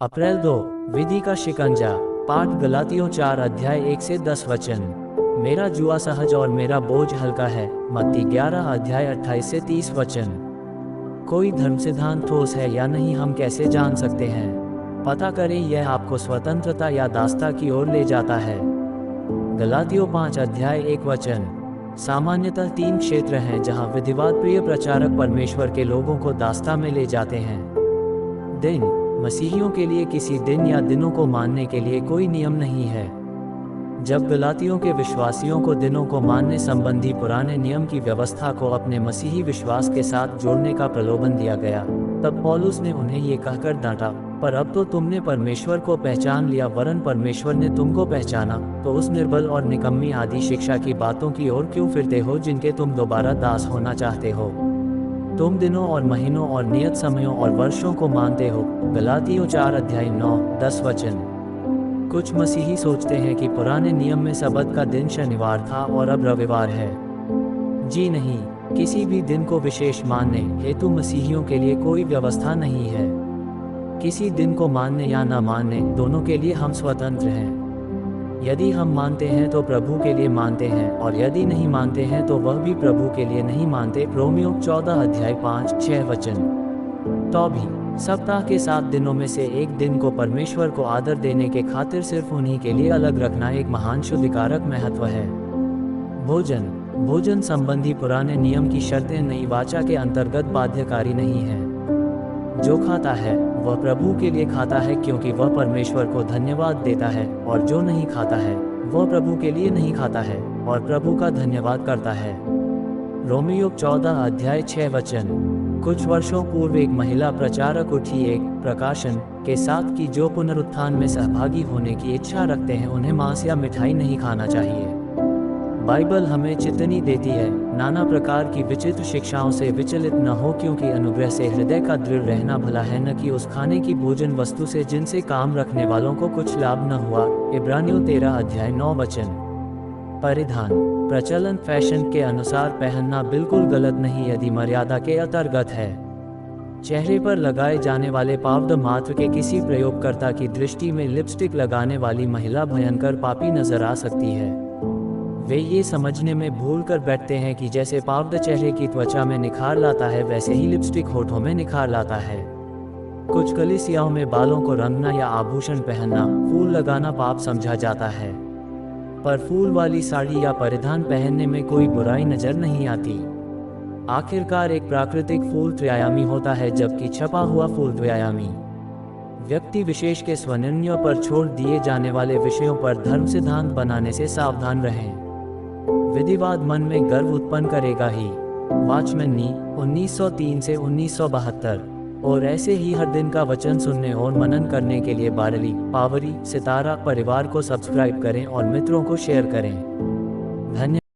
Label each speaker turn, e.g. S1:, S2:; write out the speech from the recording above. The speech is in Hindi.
S1: अप्रैल 2। विधि का शिकंजा। पाठ गलातियों 4 अध्याय 1 से 10 वचन। मेरा जुआ सहज और मेरा बोझ हल्का है। मत्ती 11 अध्याय 28 से 30 वचन। कोई धर्म सिद्धांत ठोस है या नहीं हम कैसे जान सकते हैं? पता करें, यह आपको स्वतंत्रता या दासता की ओर ले जाता है। गलातियों 5 अध्याय 1 वचन। सामान्यतः 3 क्षेत्र हैं जहां विधिवाद प्रिय प्रचारक परमेश्वर के लोगों को दासता में ले जाते हैं। दिन। मसीहियों के लिए किसी दिन या दिनों को मानने के लिए कोई नियम नहीं है। जब गलातियों के विश्वासियों को दिनों को मानने संबंधी पुराने नियम की व्यवस्था को अपने मसीही विश्वास के साथ जोड़ने का प्रलोभन दिया गया, तब पौलुस ने उन्हें ये कहकर डांटा, पर अब तो तुमने परमेश्वर को पहचान लिया, वरन परमेश्वर ने तुमको पहचाना, तो उस निर्बल और निकम्मी आदि शिक्षा की बातों की ओर क्यों फिरते हो जिनके तुम दोबारा दास होना चाहते हो? तुम दिनों और महीनों और नियत समयों और वर्षों को मानते हो। गलातियों 4 अध्याय 9-10 वचन। कुछ मसीही सोचते हैं कि पुराने नियम में सबत का दिन शनिवार था और अब रविवार है। जी नहीं, किसी भी दिन को विशेष मानने हेतु मसीहियों के लिए कोई व्यवस्था नहीं है। किसी दिन को मानने या न मानने, दोनों के लिए हम स्वतंत्र हैं। यदि हम मानते हैं तो प्रभु के लिए मानते हैं, और यदि नहीं मानते हैं तो वह भी प्रभु के लिए नहीं मानते। रोमियो 14 अध्याय 5-6 वचन। तो भी सप्ताह के 7 दिनों में से एक दिन को परमेश्वर को आदर देने के खातिर सिर्फ उन्हीं के लिए अलग रखना एक महान शुद्धिकारक महत्व है। भोजन संबंधी पुराने नियम की शर्तें नई वाचा के अंतर्गत बाध्यकारी नहीं है। जो खाता है वह प्रभु के लिए खाता है, क्योंकि वह परमेश्वर को धन्यवाद देता है, और जो नहीं खाता है वह प्रभु के लिए नहीं खाता है और प्रभु का धन्यवाद करता है। रोमियो 14 अध्याय 6 वचन। कुछ वर्षों पूर्व एक महिला प्रचारक उठी एक प्रकाशन के साथ कि जो पुनरुत्थान में सहभागी होने की इच्छा रखते हैं उन्हें मांस या मिठाई नहीं खाना चाहिए। बाइबल हमें चेतावनी देती है, नाना प्रकार की विचित्र शिक्षाओं से विचलित न हो, क्योंकि अनुग्रह से हृदय का दृढ़ रहना भला है, न कि उस खाने की भोजन वस्तु से जिनसे काम रखने वालों को कुछ लाभ न हुआ। इब्रानियों 13 अध्याय 9 वचन। परिधान। प्रचलन फैशन के अनुसार पहनना बिल्कुल गलत नहीं यदि मर्यादा के अंतर्गत है। चेहरे पर लगाए जाने वाले पाउडर मात्र के किसी प्रयोगकर्ता की दृष्टि में लिपस्टिक लगाने वाली महिला भयंकर पापी नजर आ सकती है। वे ये समझने में भूल कर बैठते हैं कि जैसे पाउडर चेहरे की त्वचा में निखार लाता है, वैसे ही लिपस्टिक होठों में निखार लाता है। कुछ कलीसियाओं में बालों को रंगना या आभूषण पहनना, फूल लगाना पाप समझा जाता है, पर फूल वाली साड़ी या परिधान पहनने में कोई बुराई नजर नहीं आती। आखिरकार एक प्राकृतिक फूल त्रिआयामी होता है, जबकि छपा हुआ फूल द्विआयामी। व्यक्ति विशेष के स्वनिर्णयों पर छोड़ दिए जाने वाले विषयों पर धर्म सिद्धांत बनाने से सावधान रहें। विधिवाद मन में गर्व उत्पन्न करेगा ही। वॉचमैन नी 1903 से 1972। और ऐसे ही हर दिन का वचन सुनने और मनन करने के लिए बारली पावरी सितारा परिवार को सब्सक्राइब करें और मित्रों को शेयर करें। धन्यवाद।